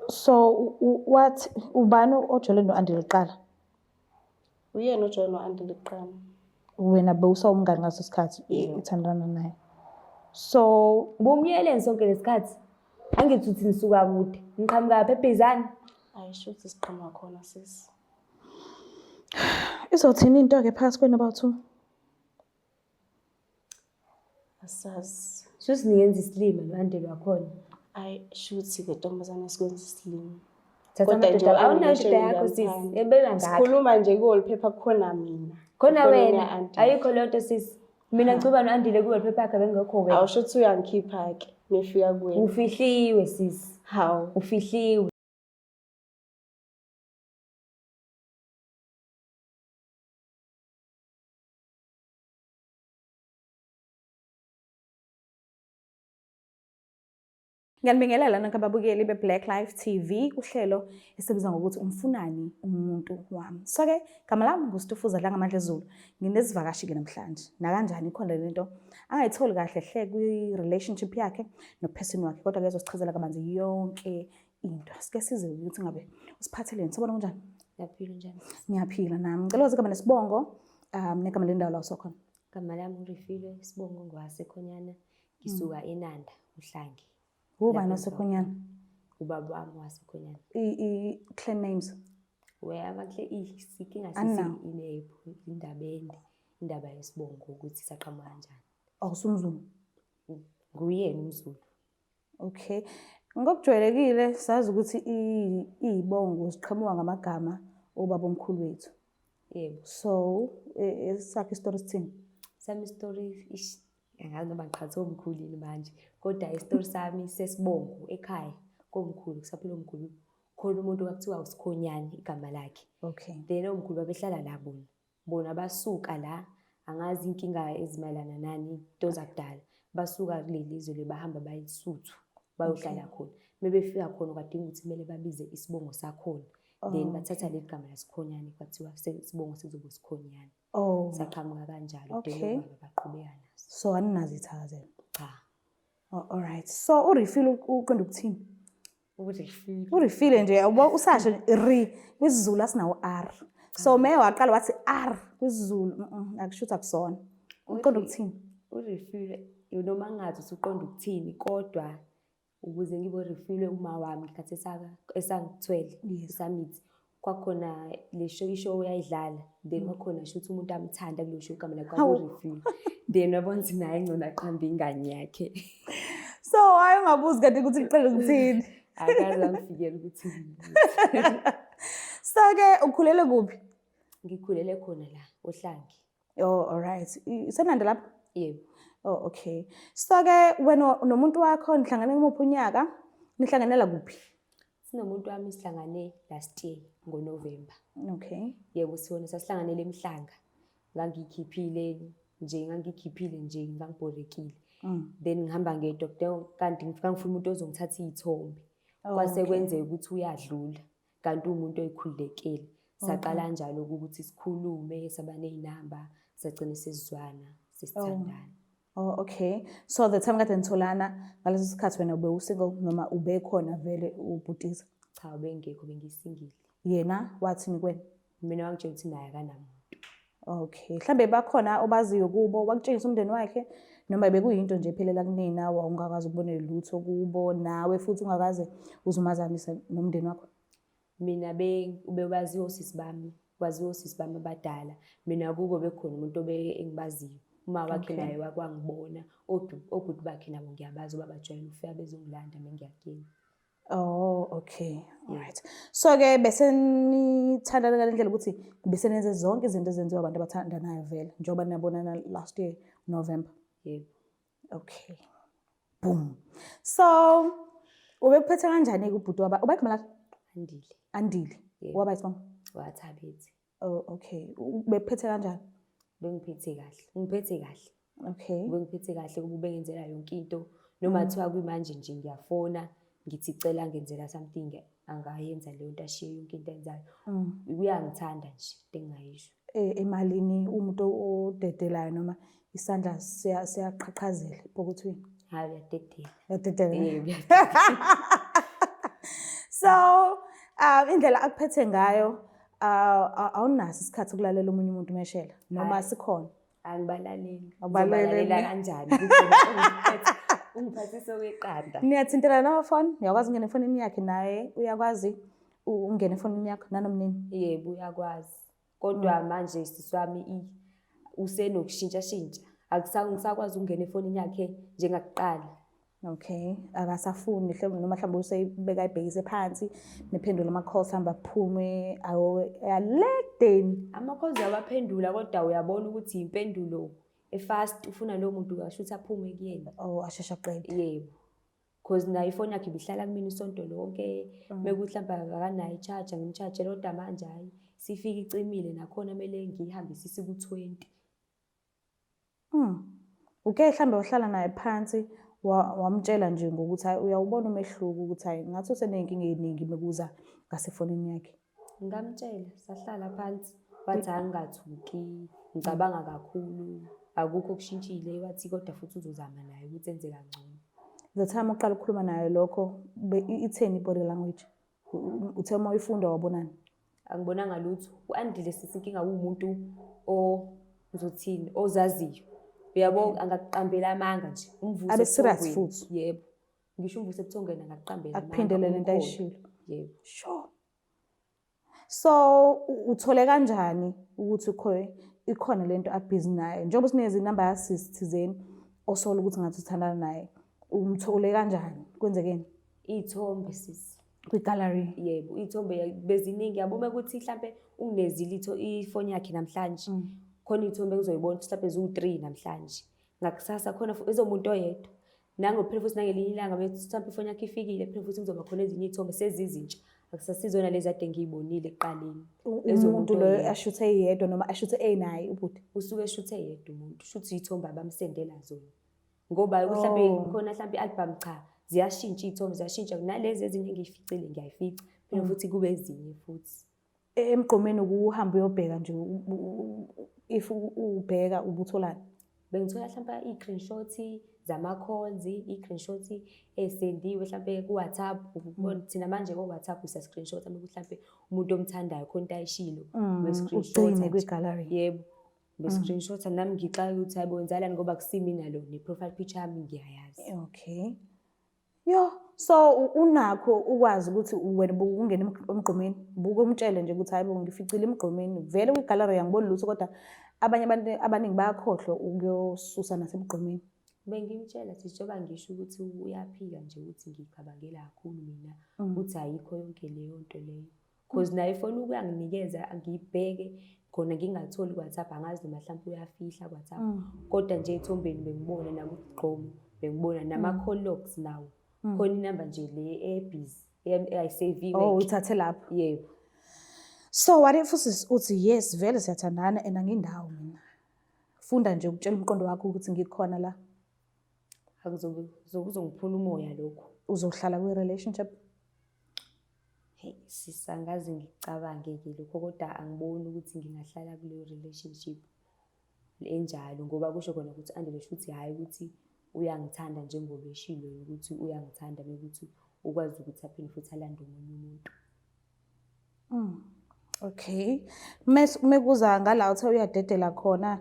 So what ubani ojole no-Andile kuqala? Uyena uJohn no-Andile kuqala. Wena bewusawumngani ngaso sikhathi uthandana naye. So Bomyeleni sonke lesikhathi. Angithi uthi nisuka kude. Niqhamuka lapha eBhizani? Ayisho ukuthi siqhamuka khona sisi. Izothini into ke phakathi kwenu about 2? Asazi. Shuthi niyenza isilima no-Andile wakhona. Shuthi ke ntombazane sikwenza isilimo. Kodwa nje awunayo into yakho sisi. Ebeka ngakho. Sikhuluma nje ku-wallpaper khona mina. Khona wena. Ayikho lonto sisi. Mina ngicuba no-Andile ku-wallpaper yakhe bengekho wena. Awusho ukuthi uyangikhipha ke mefika kuwena. Ufihliwe sisi. Hawu. Ufihliwe. Ngiyanibingelela nonke ababukeli be-Black Life TV uhlelo esibizwa ngokuthi umfunani umuntu wami. So ke gama lami nguStufuza Dlangamandla Zulu. Nginezivakashi ke namhlanje. Na kanjani ikhona lento angayitholi kahle hle kwi-relationship yakhe noperson wakhe kodwa ke ezosichazela kabanzi yonke into. Sike size ukuthi ngabe usiphatheleni. Sobona kunjani? Ngiyaphila njani? Ngiyaphila nami. Ngicela ukuthi kube nesibongo negama lendawo la usokhona. Gama lami uRifilwe Sibongo ngwasekhonyana. Ngisuka eNanda uHlangi. Ubani wasekhonyana? Ubaba wami wasekhonyana. Clan names. Amakhle isinkinga sisi indaba yesibongo ukuthi saqhamuka kanjani. AwusumZulu? Nguyena umZulu. Okay. Ngokujwayelekile sazi ukuthi izibongo ziqhamuka ngamagama obaba omkhulu wethu. Yebo. So esakhe story sithini? Sami story angazi noma ngiqhathe omkhulini manje kodwa isitori sami sesibongo ekhaya komkhulu kusaphila omkhulu khona umuntu wakuthiwa uSikhonyane igama lakhe. Okay. Then omkhulu babehlala la bona basuka la angazi inkinga ezimayelana nani into zakudala basuka kulelizwe lebahamba bayiSuthu bayohlala khona mebefika khona kwadinga ukuthi kumele babize isibongo sakhona then bathatha le gama laSikhonyane kwathiwa isibongo sizoba uSikhonyane. Saqhamuka kanjalo then baqhubeka naso. So aninazi ithakazelo? Cha. All right. So uRifilwe uqonda ukuthini? Urifilwe nje yabo usasho ri kwisiZulu asinawo R. So maye waqala wathi R kwisiZulu akushuthi akusona. Uqonda ukuthini? Urifilwe noma ngathi usuqonda ukuthini kodwa ukuze ngibe Rifilwe uma wami ngikhathi esangithwele isamithi kwakhona ishow yayidlala then kwakhona shuthi umuntu amthanda kulo show igama lakhe kwakuRifilwe then wabona ukuthi naye ngcono aqhambe ingane yakhe. So hayi ungabuzi kanti ukuthi ucela ukuthini? Akaze angifikele ukuthi. So ke ukhulele kuphi? Ngikhulele khona la oHlangi. Oh all right. Isenanda lapha? Yebo. Oh okay. So ke wena nomuntu wakho nihlangane kumuphi unyaka? Nihlanganela kuphi? Sinomuntu wami sihlangane last year ngoNovember. Okay. Yebo sibone sasihlanganele emhlanga. Ngangikhiphile nje ngangibhorekile. Then ngihamba ngedoctor kanti ngifika ngifuna umuntu ozongithatha izithombe. Kwase kwenzeka ukuthi uyadlula kanti umuntu oyikhululekile. Saqala kanjalo ukuthi sikhulume sabane izinamba sagcina sesizwana sesithandana. Oh okay. So the time kade nitholana ngaleso sikhathi wena ube usingle noma ube khona vele ubhutisa? Cha bengekho bengisingile. Yena wathini kuwena? Mina wangitshela ukuthi naye akanamuntu. Okay. Mhlambe bakhona obaziyo kubo wakutshengisa umndeni wakhe noma bekuyinto nje ephelela kunina ungakazi ukubona lutho kubo nawe futhi ungakaze uzumazanisa nomndeni wakho? Mina ubebaziwa osisi bami, kwaziwa osisi bami abadala. Mina kubo bekhona umuntu engibaziyo. Uma wakhe naye wakwangibona, obhuti bakhe nabo ngiyabazi babajwayele ufika bezongilanda mengiyakini. Oh okay. All right. So ke bese nithandana ngalendlela ukuthi bese nenze zonke izinto ezenziwa abantu abathandanayo vele njengoba nabonana last year November. Yebo. Okay. Boom. So ubekuphethe kanjani kubhuti waba? Ubegama lakhe? Andile. Andile. Waba isibongo? WaThabethe. Oh okay. Ubekuphethe kanjani? Bengiphethe kahle. Ngiphethe kahle. Okay. Bengiphethe kahle kuba bengenzela yonke into noma kuthiwa kuyimanje nje ngiyafona ngithi cela ngenzela something angayenza leyo nto ashiye yonke into enzayo. Uyangithanda nje engayisho. Emalini umuntu odedelayo noma isandla siyaqhaqhazela epokothweni? Hayi uyadedela. Uyadedela. Yebo. So Indlela akuphethe ngayo awunaso isikhathi ukulalela omunye umuntu meshela noma Hhayi. sikhona. Angibalaleli. Awubalaleli. Ngizobalalela kanjani? Kukhona ungiphathisa okweqanda. Niyathintelana namafoni? Uyakwazi ukungena efonini yakhe naye uyakwazi ungena efonini yakho nanomnini? Yebo, uyakwazi. Kodwa manje sisi wami usenokushintshashintsha. Angisakwazi ukungena efonini yakhe njengakuqala. Okay, akasafuni noma mhlawumbe useyibeka ibhekise phansi niphendula ama-calls hamba aphume ayalekudeni. Ama-calls uyawaphendula kodwa uyabona ukuthi impendulo e-fast ufuna lowo muntu kasho ukuthi aphume kuyena. Oh, asheshe aqede. Yebo. Because nayo ifoni yakhe ibihlala kumina isonto lonke. Mekuthi mhlawumbe akanayo i-charger ngimcharge kodwa manje hayi sifika icimile nakhona kumele ngihambisise ku-20. Uke mhlawumbe wahlala naye phansi wamtshela nje ngokuthi hayi uyawubona umehluko ukuthi hayi ngathi useney'nkinga ey'ningi mekuza ngasefonini yakhe. Ngamtshela sahlala phansi wathi angingathuki ngicabanga kakhulu akukho okushintshile wathi kodwa futhi uzozama naye ukuthi enze kangcono. The time uqala ukukhuluma naye lokho itheni i-body language? Uthe uma uyifunda wabonani? Angibonanga lutho. U-Andile sisi inkinga umuntu ozothini ozaziyo. Uyabo angakuqambela amanga nje umvuse. Abe serious futhi. Yebo. Ngisho umvuse ebuthongweni angakuqambela amanga. Akuphindele lento ayishilo. Yebo. Sure. So uthole kanjani ukuthi ikhona lento abhizi nayo? Njengoba sinikeza inamba yasisi thizeni osola ukuthi ngathi uthandana naye. Umthole kanjani? Kwenzekeni? Iy'thombe sisi. Kwi-gallery. Yebo, iy'thombe beziningi yabo ukuthi mhlampe unginezile ifoni yakhe namhlanje. Khona iy'thombe uzoyibona mhlampe ziwu-3 namhlanje. Ngakusasa khona ezomuntu oyedwa. Nangophela futhi nangelinye ilanga mhlampe ifoni yakhe ifikile phela futhi kuzoba khona ezinye iy'thombe sezizintsha. Akusasizona lezi ade ngiyibonile ekuqaleni. Umuntu lo ashuthe eyedwa noma ashuthe enaye ubuthi. Usuke eshuthe eyedwa umuntu. Shuthe iy'thombe abamsendela zona. Ngoba mhlampe khona mhlampe i-album cha ziyashintsha iy'thombe ziyashintsha nalezi ezinye engiyificile ngiyayifica. Phela futhi kube ezinye futhi. Emgqomeni ukuhamba uyobheka nje if ubheka ubutholani. Bengithola mhlampe i-screenshot zama-calls, i-screenshot esendiwe mhlampe ku-WhatsApp. Thina manje ko-WhatsApp usa-screenshot mhlampe umuntu omthandayo khona into ayishilo. Ugcine kwi-gallery. Yebo. Be-screenshot nami ngixaka ukuthi hayibo wenzalani ngoba kusimina lo ne-profile picture yami ngiyayazi. Okay. Yo, so unakho ukwazi ukuthi wena ungena emgqomeni buke umtshele nje ukuthi hayibo ngificile emgqomeni vele kwi-gallery angiboni lutho kodwa abanye abantu abaningi bayakhohlwa ukuyosusa nasemgqomeni. Bengimtshela sithi njengoba ngisho ukuthi uyaphika nje ukuthi ngicabangela kakhulu mina ukuthi ayikho yonke leyo nto leyo. Because naye ifoni ukuyanginikeza angiyibheke khona ngingatholi ku-WhatsApp angazi noma mhlampe uyafihla ku-WhatsApp. Kodwa nje ethombeni bengibona nakugqomo bengibona nama-call logs nawo. Khona inamba nje le ebhizi ayiseviwe. Oh, uthathe lapho. Yebo. So what if uthi yes vele siyathandana and angindawo mina. Funda nje ukutshela umqondo wakho ukuthi ngikhona la. Uzongiphula umoya lokho. Uzohlala kwi-relationship? Hey, sisangazi ngicabange-ke lokho kodwa angiboni ukuthi ngingahlala kuleyo relationship enjalo ngoba kusho khona ukuthi Andile shuthi hayi ukuthi uyangithanda njengoba eshilo ukuthi uyangithanda bekuthi ukwazi ukuthi aphinde futhi alande omunye umuntu. Okay. Mekuza ngala uthe uyadedela khona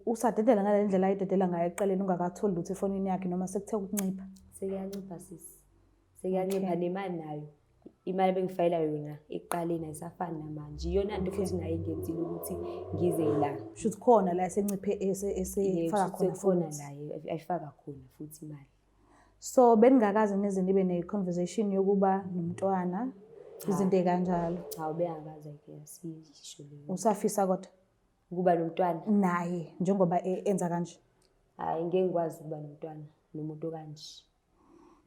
usadedela ngale ndlela ayidedela ngayo eqaleni ungakatholi lutho efonini yakhe noma sekuthe ukuncipha? Sekuyancipha sisi. Sekuyancipha nemali nayo. Imali bengifayela yona ekuqaleni ayisafani namanje. Iyona nto futhi nayo ingenzile ukuthi ngize la. Shuthi khona la esenciphe esefaka khona khona la ayifaka khona futhi imali. So beningakaze neze nibe ne-conversation yokuba nomntwana izinto ey'kanjalo? Hawu bengakaze sisho leyo. Usafisa kodwa? Ukuba nomntwana? Naye njengoba enza kanje. Hayi ngeke ngikwazi ukuba nomntwana nomuntu kanje.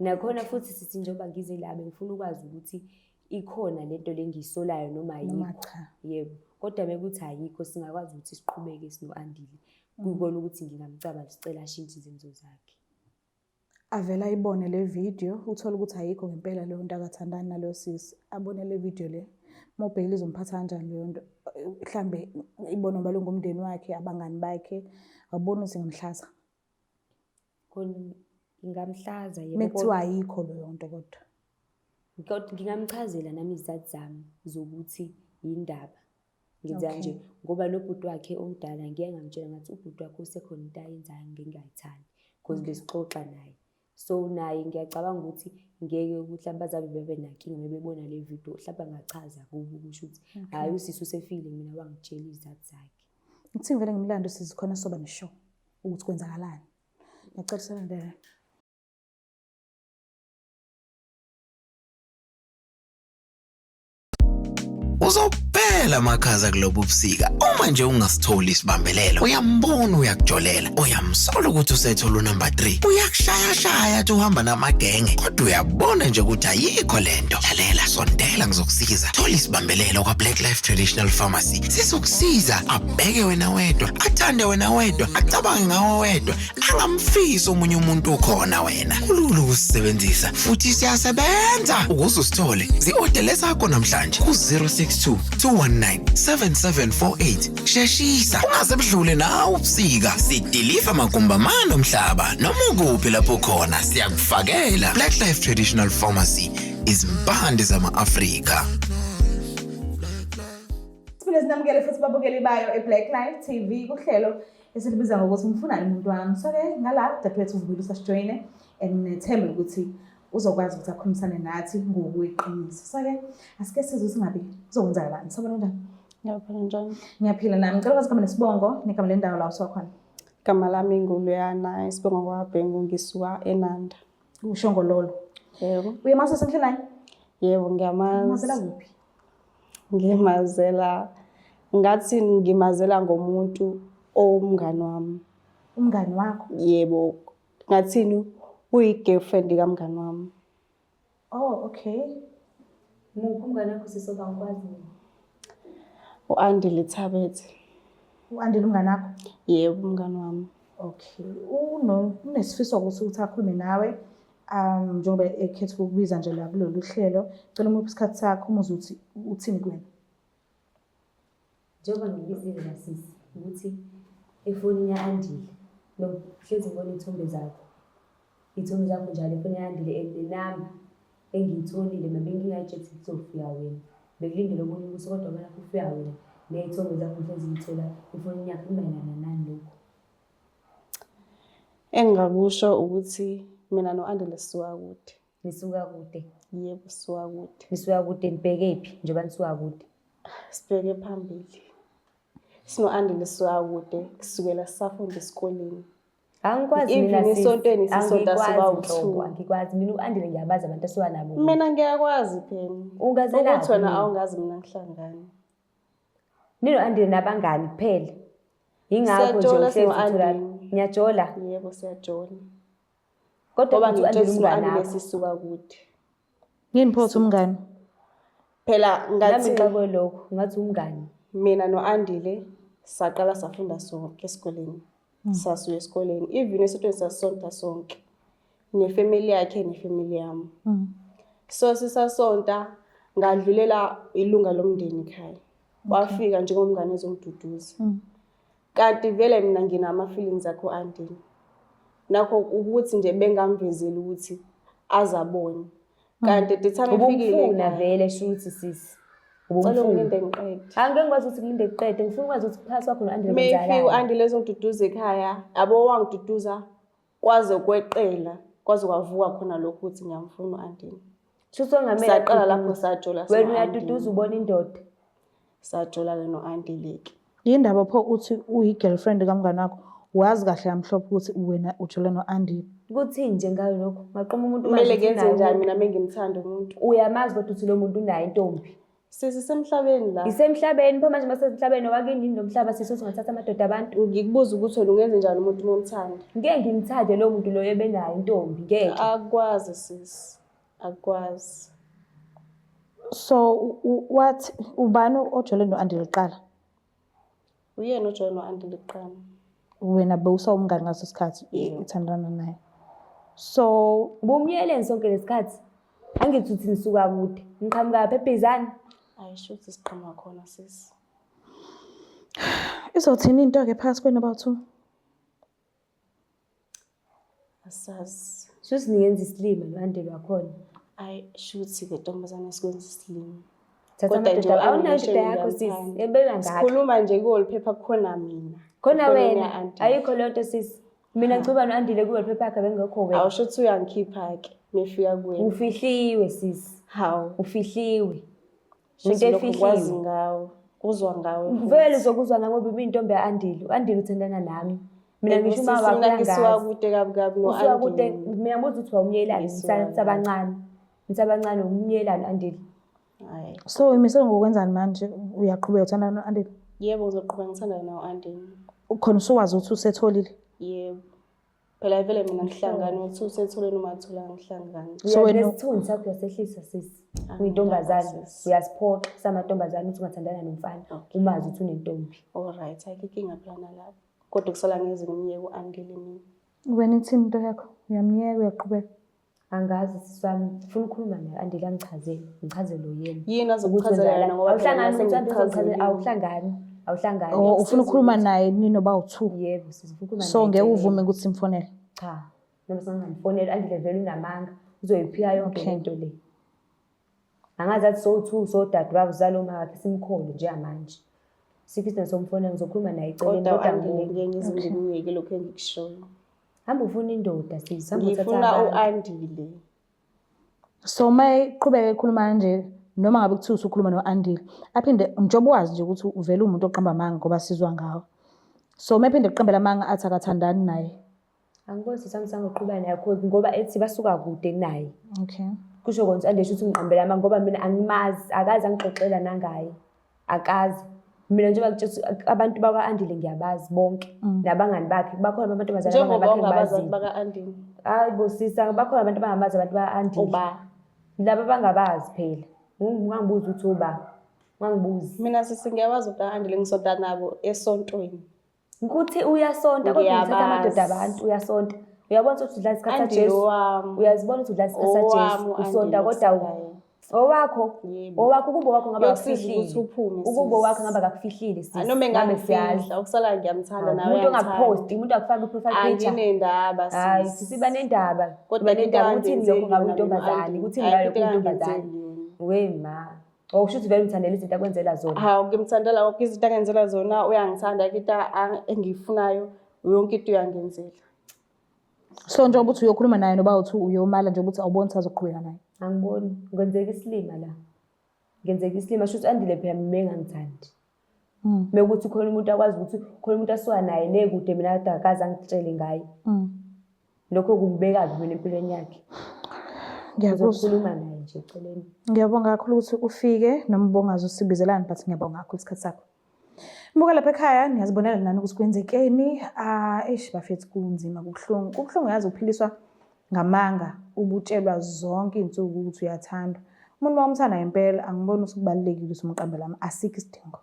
Nakhona futhi sithi njengoba ngize la bengifuna ukwazi ukuthi ikhona lento lengiyisolayo noma ayikho. Yebo. Kodwa mekuthi ayikho singakwazi ukuthi siqhubeke sino-Andile. Kuyikona ukuthi ngingamcabanga sicela ashintshe izenzo zakhe. Avela ayibone le video uthola ukuthi ayikho ngempela leyo nto akathandani naleyo sisi. Abone le video le. Mobhekile izomphatha kanjani leyo nto? Mhlambe ibone amalungu omndeni wakhe, abangani bakhe, wabona ukuthi ngamhlaza. Khona ingamhlaza yebo. Mekuthiwa ayikho leyo nto kodwa. Kodwa ngingamchazela nami izizathu zami zokuthi yindaba. Ngenza Okay. nje ngoba nobhuti wakhe omdala ngeke ngamtshela ngathi ubhuti wakhe usekhona into ayenzayo ngingayithandi because besixoxa naye. So naye ngiyacabanga ukuthi ngeke ukuthi abazabe bebe nankinga bebona le video mhlawumbe angachaza kubo ukusho ukuthi hayi usisi usefile mina wangitshela izizathu zakhe. Ngithi ngivele ngimlando sizikhona soba neshow ukuthi kwenzakalani. Ngiyacela silandele. Uzobhela makhaza kulobu busika uma nje ungasitholi isibambelelo uyambona uyakujolela uyamsola ukuthi usethola unumber 3 uyakushaya athi uhamba namagenge kodwa uyabona nje ukuthi ayikho lento lalela sondela ngizokusiza thola isibambelelo kwa Black Life Traditional Pharmacy sizokusiza abheke wena wedwa athande wena wedwa acabange ngawe wedwa angamfisi omunye umuntu ukhona wena kulula ukusebenzisa futhi siyasebenza ukuze usithole zi-order sakho namhlanje ku 062-219-7748 sheshisa ungaze budlule nawe ubusika sidiliva magumbamano omhlaba noma ukuphi lapho khona siyakufakela Black Life Traditional Pharmacy izimpande zama-Afrika. Siphinde sinamukele futhi babukeli bayo eBlack Life TV kuhlelo esilibiza ngokuthi umfunani umuntu wami. So-ke ngala dadewethu uVukile usasijoyine and nginethemba ukuthi uzokwazi ukuthi akhulumisane nathi ngokweqiniso. So-ke asike sizwe singabi kuzokwenzakalani. Sabona kanjani? Ngiyaphila njani? Ngiyaphila nami. Ngicela ukwazi igama nesibongo negama lendawo la usukhona. Igama lami nguLuyana, isibongo kwaBhengu, ngisuka eNanda. Ushongololo. Yebo. Uyemazi senhlelani? Yebo, Mazela ngiyamazi. kuphi? Ngimazela, ngathi ngimazela ngomuntu omngani wami. Umngani wakho? Yebo, ngathini uyi-girlfriend kamngani wami. Oh, okay. Muphi umngane wakho sisoba ngikwazi mina? U-Andile Thabethe. U-Andile umngani wakho? Yebo, umngani wami. Okay. Unesifiso ukuthi akhulume nawe njengoba ekhetha ukubiza nje la kulolu hlelo. Cela umuphi isikhathi sakho umuze ukuthi uthini kuwena. Njengoba ngibizile la sisi ukuthi efonini ya-Andile hlezi ngibona iy'thombe zakho. Iy'thombe zakho njalo efonini ya-Andile and nenamba engiyitholile mabengingayitshela kuzofika wena. Bekulindele omunye umuntu kodwa bona kufika wena ney'thombe zakho hlezi ngithola efonini yakho imayelana nani lokho. Engingakusho ukuthi mina no-Andile sisuka kude. Nisuka kude. Yebo, sisuka kude. Nisuka kude nibhekephi njengoba nisuka kude? Sibheke phambili. Sino-Andile sisuka kude kusukela sisafunda esikoleni. Angikwazi Even mina sis. esontweni sisonta Angikwazi siba nhlobo, u-2. angikwazi mina u-Andile ngiyabazi abantu asuka nabo. Mina ngiyakwazi phela. Ungazelaphi Ukuthi wena mina? awungazi mina ngihlangane. Nino-Andile nabangani kuphela. Yingakho nje Siyajola uhlezi uthola. sino-Andile. Niyajola. Yebo, siyajola. Kodwa Ngoba futhi ngitshela u-Andile umngani sino-Andile wakho. sisuka kude. Yini photo umngani? Phela Nami ngathi ngixakwe lokho, ngathi umngani. mina no-Andile saqala safunda sonke esikoleni. Sasuka esikoleni. Even esontweni sasonta sonke. Nefamily yakhe nefamily yami. So sisasonta ngadlulela ilunga lomndeni ekhaya. Wafika njengomngane ezomduduza. Kanti vele mina nginama-feelings akho Andile. Nakho ukuthi nje bengamvezeli ukuthi azabone. Kanti the time efikile Ubumfuna vele shuthi sisi. Cela Ubumfuna. ungilinde ngiqede. Angeke ngikwazi ukuthi ngilinde kuqede. Ngifuna ukwazi ukuthi phakathi kwakho no-Andile Maybe kwenzakala. u-Andile ezongiduduza ekhaya, yabo wangiduduza kwaze kweqela, kwaze kwavuka khona lokho ukuthi ngiyamfuna u-Andile. Shuthi ongamele. Saqala lapho sajola Wena uyaduduza ubona indoda. sajola-ke no-Andile-ke. Yindaba pho uthi uyi-girlfriend kamngani wakho. Wazi kahle kamhlophe ukuthi wena ujole no-Andile. Kuthini nje ngayo lokho? Ngaqoma umuntu Kumele manje ngenze njani mina mengimthanda umuntu? uyamazi kodwa uthi lo muntu unayo intombi. Sesisemhlabeni la. Isemhlabeni pho manje masesemhlabeni wakini nomhlaba sisuthi ngathatha amadoda abantu. Ngikubuza ukuthi wena ungenze njani umuntu nomthanda? Ngeke ngimthande lo muntu lo ebenayo intombi ngeke. Akwazi sis. Akwazi. So what ubani ojole no-Andile qala? Uyena ojoyina no-Andile kuqala. Wena bewusawumngani ngaso sikhathi uthandana naye. So Ubumyeleni sonke lesikhathi. Angithi uthi nisuka kude. Ngiqhamuka eBhizani. Ayisho ukuthi siqhamuka khona sis. izothini into-ke phakathi kwenu abawu-2? Asazi. Shuthi ningenza isilima no-Andile wakhona. Ayi shuthi-ke ntombazane sikwenza isilimo. Thatha Kodwa nje amadoda awunayo angishilo indoda yakho sis. ngiyamthanda. Yebeka ngaka. Sikhuluma nje kuwolu phepha kukhona mina. Khona Kufonini wena. ya-aunty. Ayikho leyo nto sis. Mina ngicuba no-Andile kuweli phepha yakhe bengekho wena. Awushuthi uyangikhipha-ke mefika kuwena. Ufihliwe sis. Hawu. Ufihliwe. Shuthi Into lokho kwazi efihliwe. ngawo. Kuzwa ngawe. Vele uzokuzwa nami ngoba ibiyintombi ya-Andile. U-Andile uthandana nami. Mina ngisho uma wakho Mina ngisuka uyangazi. kude kabi kabi Usuka kude no-Andile. mina ngibuza ukuthi wawumyelani nisabancane. Nisabancane umyelani u-Andile. Hayi. So imisele ngokwenzani manje uyaqhubeka uthandana no-Andile? Yebo uzoqhubeka ngithandana no-Andile. Khona usuwazi ukuthi usetholile? Yebo. Phela vele mina ngihlangana uthi usetholeni uma uthola ngihlangana. So wena Nesithunzi sakho uyasehlisa sis. Uyintombazane. Uyasiphoqa samantombazane ukuthi ungathandana nomfana. Umazi ukuthi unentombi. Alright, ayikho inkinga phela nalapho. Kodwa kusala ngeze ngimyeke u-Andile mina. wena ithini into yakho? Uyamyeka uyaqhubeka? Angazi siswami ngifuna ukukhuluma naye Andile angichazele. Ngichazele uyena. Yini azokuchazela yena ngoba awuhlangani. Oh, ufuna ukukhuluma naye nini oba u2? Yebo sifuna ukukhuluma naye. So ngeke uvume ukuthi simfonele? Cha. Noma singamfonela Andile vele unamanga. Uzoyiphika yonke lento le. Angazi athi so2 so dad babuzalo wakhe simkhole njengamanje. Sikho somfonela ngizokhuluma naye eceleni kodwa Andile ngeke ngizingimyeke lokho engikushoyo. Hamba ufuna indoda sis. Hamba Ngifuna u-Andile. So mayiqhubeka ekhuluma kanje noma ngabe kuthiwa usukhuluma no-Andile aphinde njengoba wazi nje ukuthi uvela umuntu oqamba amanga ngoba sizwa ngawo. So mayiphinde kuqambela amanga athi akathandani naye. Angiboni sami sangoqhubana naye ngoba ethi basuka kude naye. Okay. Kusho konke andisho ukuthi ngiqambela amanga ngoba mina angimazi akazi angixoxela nangaye. Akazi. Mina njengoba ngitshela abantu bakwa-Andile ngiyabazi bonke nabangani bakhe bakhona abantu abazalana Njengoba bakhe ungabazi ngibazi. baka-Andile. Hayi bosisa bakhona abantu abangamazi abantu ba-Andile. Uba. Laba bangabazi phela. Ungangibuza ukuthi uba. Ungangibuzi. Mina ngiyabazi uka-Andile ngisonta nabo esontweni. Ukuthi uyasonta kodwa uthatha amadoda abantu uyasonta. Uyabona ukuthi udlala isikhathi kaJesu. Uyazibona ukuthi udlala isikhathi kaJesu. Usonta kodwa owakho kubo wakho ngaba kufihlile. Ukubo wakho ngaba kakufihlile sis. Noma engangifihla ukusala ngiyamthanda nawe umuntu ongapost umuntu akufaka i-profile picture. Anginendaba sis. Hayi sisiba nendaba. Kodwa nendaba ukuthi lokho ngabe untombazane ukuthi ngalo kuntombazane. Wema. Awushuthi vele umthandela izinto akwenzela zona. Hawu ngimthandela konke izinto angenzela zona uyangithanda into engiyifunayo yonke into uyangenzela. So njengoba uthi uyokhuluma naye noba uthi uyomala njengoba uthi awuboni ukuthi azoqhubeka naye. Angiboni ngenzeka isilima la. Ngenzeka isilima shuthi Andile phela mina engangithandi. Mekuthi khona umuntu akwazi ukuthi khona umuntu asuka naye le kude mina kade akazi angitshele ngaye. Lokho kungibeka mina empilweni yakhe. Ngiyakhuluma naye nje eceleni. Ngiyabonga kakhulu ukuthi ufike noma ubongazi usibizelana but ngiyabonga kakhulu isikhathi sakho. Mbuka lapha ekhaya niyazibonela nani ukuthi kwenzekeni bafethu kunzima kubuhlungu. Kubuhlungu yazi uphiliswa ngamanga ubutshelwa zonke izinsuku ukuthi uyathandwa. Umuntu wamthanda impela angiboni ukuthi kubalekile ukuthi umqambela asikho isidingo.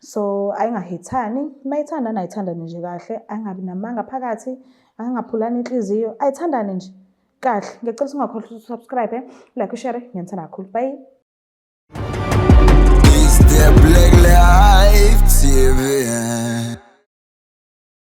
So ayingahethani mayithandana ayithandane nje kahle angabi namanga phakathi angaphulani inhliziyo ayithandane nje kahle. Ngicela ungakhohlwa ukusubscribe like ushare ngiyamthanda kakhulu. Bye. It's the Black Life TV.